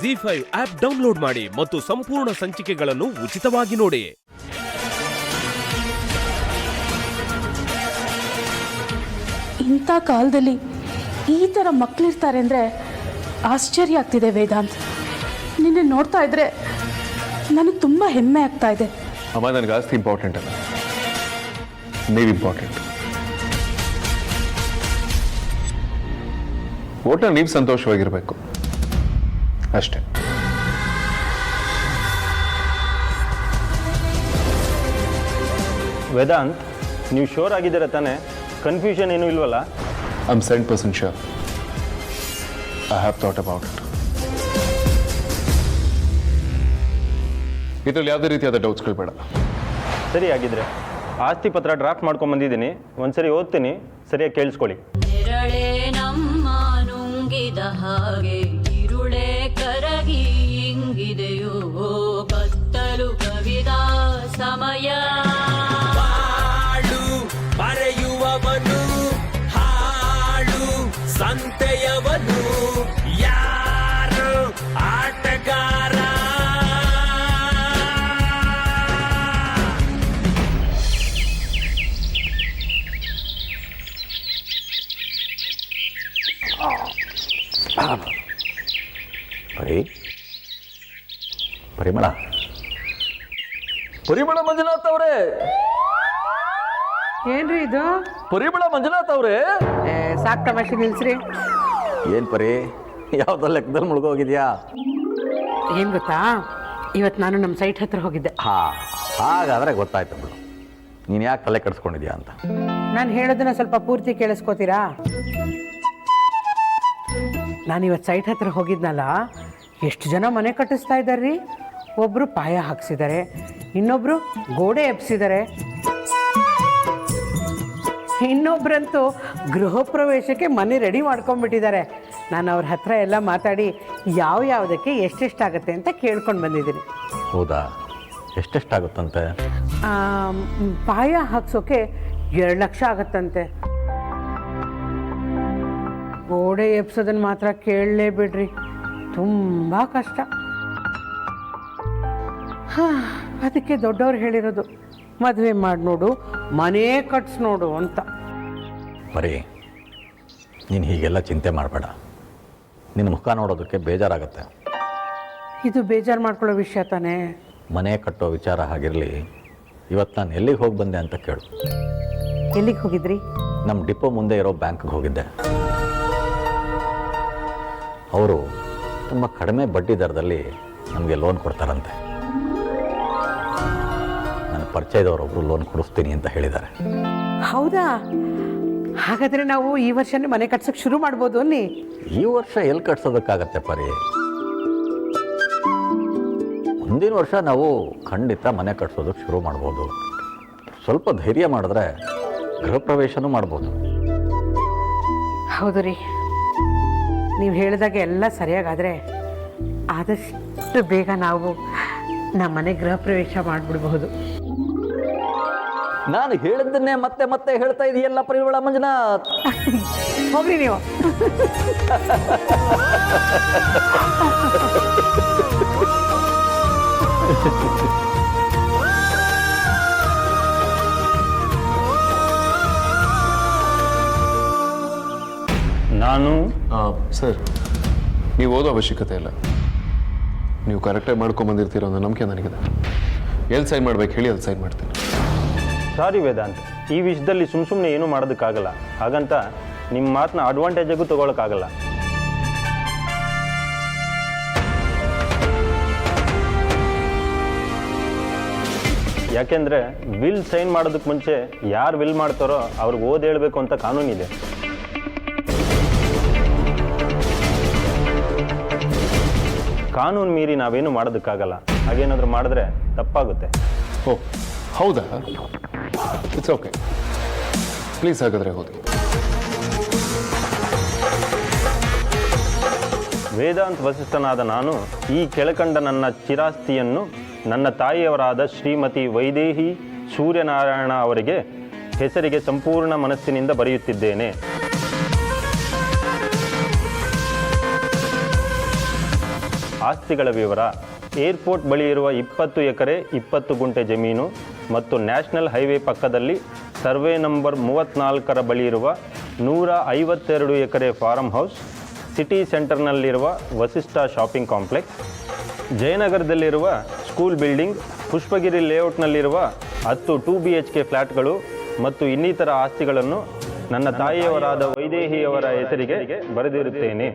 ZEE5 app download ಮಾಡಿ ಮತ್ತು ಸಂಪೂರ್ಣ ಸಂಚಿಕೆಗಳನ್ನು ಉಚಿತವಾಗಿ ನೋಡಿ. ಇಂಥ ಕಾಲದಲ್ಲಿ ಈ ಥರ ಮಕ್ಕಳಿರ್ತಾರೆ ಅಂದರೆ ಆಶ್ಚರ್ಯ ಆಗ್ತಿದೆ ವೇದಾಂತ್. ನಿನ್ನೆ ನೋಡ್ತಾ ಇದ್ರೆ ನನಗೆ ತುಂಬ ಹೆಮ್ಮೆ ಆಗ್ತಾ ಇದೆ. ಅಮ್ಮ, ನನಗೆ ಆಸ್ತಿ ಇಂಪಾರ್ಟೆಂಟ್ ಅಲ್ಲ, ನೀವು ಇಂಪಾರ್ಟೆಂಟ್. ಒಟ್ಟು ನೀವು ಸಂತೋಷವಾಗಿರಬೇಕು ಅಷ್ಟೇ. ವೇದಾಂತ್, ನೀವು ಶೋರ್ ಆಗಿದ್ದೀರ ತಾನೆ? ಕನ್ಫ್ಯೂಷನ್ ಏನೂ ಇಲ್ವಲ್ಲ? I am 100% sure. I have thought about it. ಇದರಲ್ಲಿ ಯಾವುದೇ ರೀತಿಯಾದ ಡೌಟ್ಸ್ಗಳು ಬೇಡ. ಸರಿ, ಆಗಿದ್ರೆ ಆಸ್ತಿ ಪತ್ರ ಡ್ರಾಫ್ಟ್ ಮಾಡ್ಕೊಂಬಂದಿದ್ದೀನಿ, ಒಂದ್ಸರಿ ಓದ್ತೀನಿ, ಸರಿಯಾಗಿ ಕೇಳಿಸ್ಕೊಳ್ಳಿ. ನೆರಳೇ ನಮ್ಮ ನುಂಗಿದ ಹಾಗೆ ಇರುಳೇ ಕರಗಿ ಇಂಗಿದೆಯೋ ಕತ್ತಲು ಕವಿದ ಸಮಯ. ಬರೆಯುವವನು ಹಾಳು ಸಂತೆಯವನು ಯಾರು ಆಟಗಾರ. ಪರಿಮಳ ಮಂಜುನಾಥ್ ಅವರೇ, ಏನ್ರಿ ಇದು? ಪರಿಮಳ ಮಂಜುನಾಥ್ ಅವರೇ, ಸಾಕ್ ತಮಾಷೆ ನಿಲ್ಸ್ರಿ. ಏನ್ ಪರಿ, ಯಾವ್ದೋ ಲೆಕ್ಕದಲ್ಲಿ ಮುಳುಗೋಗಿದ್ಯಾ? ಏನ್ ಗೊತ್ತಾ, ಇವತ್ತು ನಾನು ನಮ್ಮ ಸೈಟ್ ಹತ್ರ ಹೋಗಿದ್ದೆ. ಹಾಗಾದ್ರೆ ಗೊತ್ತಾಯ್ತು ಬಿಡು, ನೀನು ಯಾಕೆ ತಲೆ ಕೆಡಿಸ್ಕೊಂಡಿದ್ಯಾ ಅಂತ. ನಾನು ಹೇಳೋದನ್ನ ಸ್ವಲ್ಪ ಪೂರ್ತಿ ಕೇಳಿಸ್ಕೋತೀರಾ? ನಾನು ಇವತ್ತು ಸೈಟ್ ಹತ್ರ ಹೋಗಿದ್ನಲ್ಲ, ಎಷ್ಟು ಜನ ಮನೆ ಕಟ್ಟಿಸ್ತಾ ಇದ್ದಾರ್ರಿ. ಒಬ್ರು ಪಾಯ ಹಾಕ್ಸಿದ್ದಾರೆ, ಇನ್ನೊಬ್ರು ಗೋಡೆ ಎಬ್ಸಿದ್ದಾರೆ, ಇನ್ನೊಬ್ರಂತೂ ಗೃಹ ಪ್ರವೇಶಕ್ಕೆ ಮನೆ ರೆಡಿ ಮಾಡ್ಕೊಂಡ್ಬಿಟ್ಟಿದ್ದಾರೆ. ನಾನು ಅವ್ರ ಹತ್ರ ಎಲ್ಲ ಮಾತಾಡಿ ಯಾವುದಕ್ಕೆ ಎಷ್ಟೆಷ್ಟಾಗುತ್ತೆ ಅಂತ ಕೇಳ್ಕೊಂಡು ಬಂದಿದ್ದೀನಿ. ಹೌದಾ? ಎಷ್ಟೆಷ್ಟಾಗುತ್ತಂತೆ? ಪಾಯ ಹಾಕ್ಸೋಕೆ 2 ಲಕ್ಷ ಆಗತ್ತಂತೆ. ಗೋಡೆ ಎಬ್ಸೋದನ್ನು ಮಾತ್ರ ಕೇಳಲೇ ಬಿಡ್ರಿ, ತುಂಬ ಕಷ್ಟ. ಅದಕ್ಕೆ ದೊಡ್ಡವ್ರು ಹೇಳಿರೋದು, ಮದುವೆ ಮಾಡಿ ನೋಡು, ಮನೆ ಕಟ್ಸ್ ನೋಡು ಅಂತ. ಬರೀ ನೀನು ಹೀಗೆಲ್ಲ ಚಿಂತೆ ಮಾಡಬೇಡ, ನಿನ್ನ ಮುಖ ನೋಡೋದಕ್ಕೆ ಬೇಜಾರಾಗುತ್ತೆ. ಇದು ಬೇಜಾರು ಮಾಡ್ಕೊಳ್ಳೋ ವಿಷಯ ತಾನೇ. ಮನೆ ಕಟ್ಟೋ ವಿಚಾರ ಆಗಿರಲಿ, ಇವತ್ತು ನಾನು ಎಲ್ಲಿಗೆ ಹೋಗಿ ಬಂದೆ ಅಂತ ಕೇಳು. ಎಲ್ಲಿಗೆ ಹೋಗಿದ್ರಿ? ನಮ್ಮ ಡಿಪೋ ಮುಂದೆ ಇರೋ ಬ್ಯಾಂಕ್ಗೆ ಹೋಗಿದ್ದೆ. ಅವರು ತುಂಬ ಕಡಿಮೆ ಬಡ್ಡಿ ದರದಲ್ಲಿ ನಮಗೆ ಲೋನ್ ಕೊಡ್ತಾರಂತೆ. ನನ್ನ ಪರಿಚಯದವರೊಬ್ಬರು ಲೋನ್ ಕೊಡಿಸ್ತೀನಿ ಅಂತ ಹೇಳಿದ್ದಾರೆ. ಹೌದಾ? ಹಾಗಾದರೆ ನಾವು ಈ ವರ್ಷನೇ ಮನೆ ಕಟ್ಸೋಕ್ಕೆ ಶುರು ಮಾಡ್ಬೋದು ಅನ್ನಿ. ಈ ವರ್ಷ ಎಲ್ಲಿ ಕಟ್ಸೋದಕ್ಕಾಗತ್ತೆ ಪರಿ, ಮುಂದಿನ ವರ್ಷ ನಾವು ಖಂಡಿತ ಮನೆ ಕಟ್ಸೋದಕ್ಕೆ ಶುರು ಮಾಡ್ಬೋದು. ಸ್ವಲ್ಪ ಧೈರ್ಯ ಮಾಡಿದ್ರೆ ಗೃಹ ಪ್ರವೇಶನೂ ಮಾಡ್ಬೋದು. ಹೌದು ರೀ, ನೀವು ಹೇಳಿದಾಗ ಎಲ್ಲ ಸರಿಯಾಗಾದರೆ ಆದಷ್ಟು ಬೇಗ ನಾವು ನಮ್ಮ ಮನೆ ಗೃಹ ಪ್ರವೇಶ ಮಾಡಿಬಿಡ್ಬಹುದು. ನಾನು ಹೇಳಿದ್ದನ್ನೇ ಮತ್ತೆ ಮತ್ತೆ ಹೇಳ್ತಾ ಇದೆಯಲ್ಲ ಪರಿಮಳ ಮಂಜುನಾಥ್. ಹೋಗ್ರಿ ನೀವು. ನಾನು ಸರ್, ನೀವು ಓದೋ ಅವಶ್ಯಕತೆ ಇಲ್ಲ, ನೀವು ಕರೆಕ್ಟಾಗಿ ಮಾಡ್ಕೊಂಬಂದಿರ್ತೀರೋ ಅನ್ನೋ ನಂಬಿಕೆ ನನಗಿದೆ. ಎಲ್ಲಿ ಸೈನ್ ಮಾಡ್ಬೇಕು ಹೇಳಿ, ಅಲ್ಲಿ ಸೈನ್ ಮಾಡ್ತೀನಿ. ಸಾರಿ ವೇದಾಂತ್, ಈ ವಿಷಯದಲ್ಲಿ ಸುಮ್ಮನೆ ಏನೂ ಮಾಡೋದಕ್ಕಾಗಲ್ಲ. ಹಾಗಂತ ನಿಮ್ಮ ಮಾತನ್ನ ಅಡ್ವಾಂಟೇಜಾಗೂ ತೊಗೊಳಕ್ಕಾಗಲ್ಲ. ಯಾಕೆಂದರೆ ವಿಲ್ ಸೈನ್ ಮಾಡೋದಕ್ಕೆ ಮುಂಚೆ ಯಾರು ವಿಲ್ ಮಾಡ್ತಾರೋ ಅವ್ರಿಗೆ ಓದಿ ಹೇಳಬೇಕು ಅಂತ ಕಾನೂನಿದೆ. ಕಾನೂನು ಮೀರಿ ನಾವೇನು ಮಾಡೋದಕ್ಕಾಗಲ್ಲ. ಹಾಗೇನಾದರೂ ಮಾಡಿದ್ರೆ ತಪ್ಪಾಗುತ್ತೆ. ಓ ಹೌದಾ? ಇಟ್ಸ್ ಓಕೆ, ಪ್ಲೀಸ್ ಹಾಗಾದರೆ ಹೋಗಿ. ವೇದಾಂತ್ ವಸಿಷ್ಠನಾದ ನಾನು ಈ ಕೆಳಕಂಡ ನನ್ನ ಚಿರಾಸ್ತಿಯನ್ನು ನನ್ನ ತಾಯಿಯವರಾದ ಶ್ರೀಮತಿ ವೈದೇಹಿ ಸೂರ್ಯನಾರಾಯಣ ಅವರಿಗೆ ಹೆಸರಿಗೆ ಸಂಪೂರ್ಣ ಮನಸ್ಸಿನಿಂದ ಬರೆಯುತ್ತಿದ್ದೇನೆ. ಆಸ್ತಿಗಳ ವಿವರ: ಏರ್ಪೋರ್ಟ್ ಬಳಿ ಇರುವ 20 ಎಕರೆ 20 ಗುಂಟೆ ಜಮೀನು ಮತ್ತು ನ್ಯಾಷನಲ್ ಹೈವೇ ಪಕ್ಕದಲ್ಲಿ ಸರ್ವೆ ನಂಬರ್ 34ರ ಬಳಿ ಇರುವ 152 ಎಕರೆ ಫಾರಂ ಹೌಸ್, ಸಿಟಿ ಸೆಂಟರ್ನಲ್ಲಿರುವ ವಸಿಷ್ಠ ಶಾಪಿಂಗ್ ಕಾಂಪ್ಲೆಕ್ಸ್, ಜಯನಗರದಲ್ಲಿರುವ ಸ್ಕೂಲ್ ಬಿಲ್ಡಿಂಗ್, ಪುಷ್ಪಗಿರಿ ಲೇಔಟ್ನಲ್ಲಿರುವ 10 2 BHK ಫ್ಲ್ಯಾಟ್ಗಳು ಮತ್ತು ಇನ್ನಿತರ ಆಸ್ತಿಗಳನ್ನು ನನ್ನ ತಾಯಿಯವರಾದ ವೈದೇಹಿಯವರ ಹೆಸರಿಗೆ ಬರೆದಿರುತ್ತೇನೆ.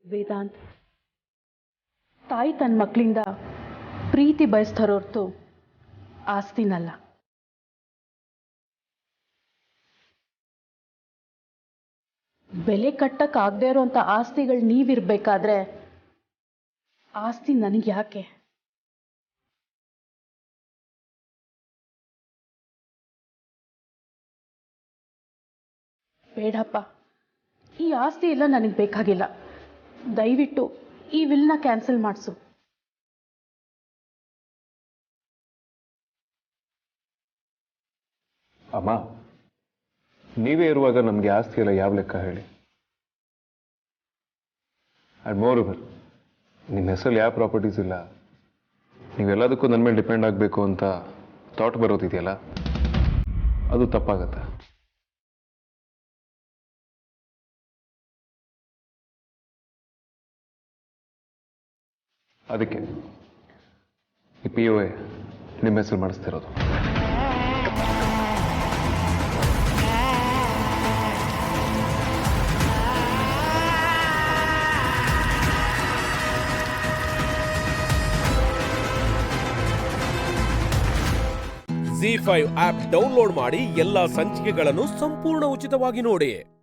ವೇದಾಂತ್, ತಾಯಿ ತನ್ನ ಮಕ್ಕಳಿಂದ ಪ್ರೀತಿ ಬಯಸ್ತಾರ ಹೊರತು ಆಸ್ತಿನಲ್ಲ. ಬೆಲೆ ಕಟ್ಟಕ್ಕಾಗದೇ ಇರೋಂಥ ಆಸ್ತಿಗಳು ನೀವಿರ್ಬೇಕಾದ್ರೆ ಆಸ್ತಿ ನನಗೆ ಯಾಕೆ? ಬೇಡಪ್ಪ, ಈ ಆಸ್ತಿ ಎಲ್ಲ ನನಗೆ ಬೇಕಾಗಿಲ್ಲ. ದಯವಿಟ್ಟು ಈ ವಿಲ್ನ ಕ್ಯಾನ್ಸಲ್ ಮಾಡಿಸು. ಅಮ್ಮ, ನೀವೇ ಇರುವಾಗ ನಮಗೆ ಆಸ್ತಿ ಎಲ್ಲ ಯಾವ ಲೆಕ್ಕ ಹೇಳಿ? ಆ್ಯಂಡ್ ಮೋರ್ ಓವರ್, ನಿಮ್ಮ ಹೆಸರಲ್ಲಿ ಯಾವ ಪ್ರಾಪರ್ಟೀಸ್ ಇಲ್ಲ, ನೀವೆಲ್ಲದಕ್ಕೂ ನನ್ನ ಮೇಲೆ ಡಿಪೆಂಡ್ ಆಗಬೇಕು ಅಂತ ಥಾಟ್ ಬರೋದಿದೆಯಲ್ಲ, ಅದು ತಪ್ಪಾಗತ್ತೆ. ಅದಕ್ಕೆ ಈ POA ನಿಮ್ಮ ಹೆಸರು ಮಾಡಿಸ್ತಿರೋದು. ZEE5 ಆಪ್ ಡೌನ್ಲೋಡ್ ಮಾಡಿ ಎಲ್ಲಾ ಸಂಚಿಕೆಗಳನ್ನು ಸಂಪೂರ್ಣ ಉಚಿತವಾಗಿ ನೋಡಿ.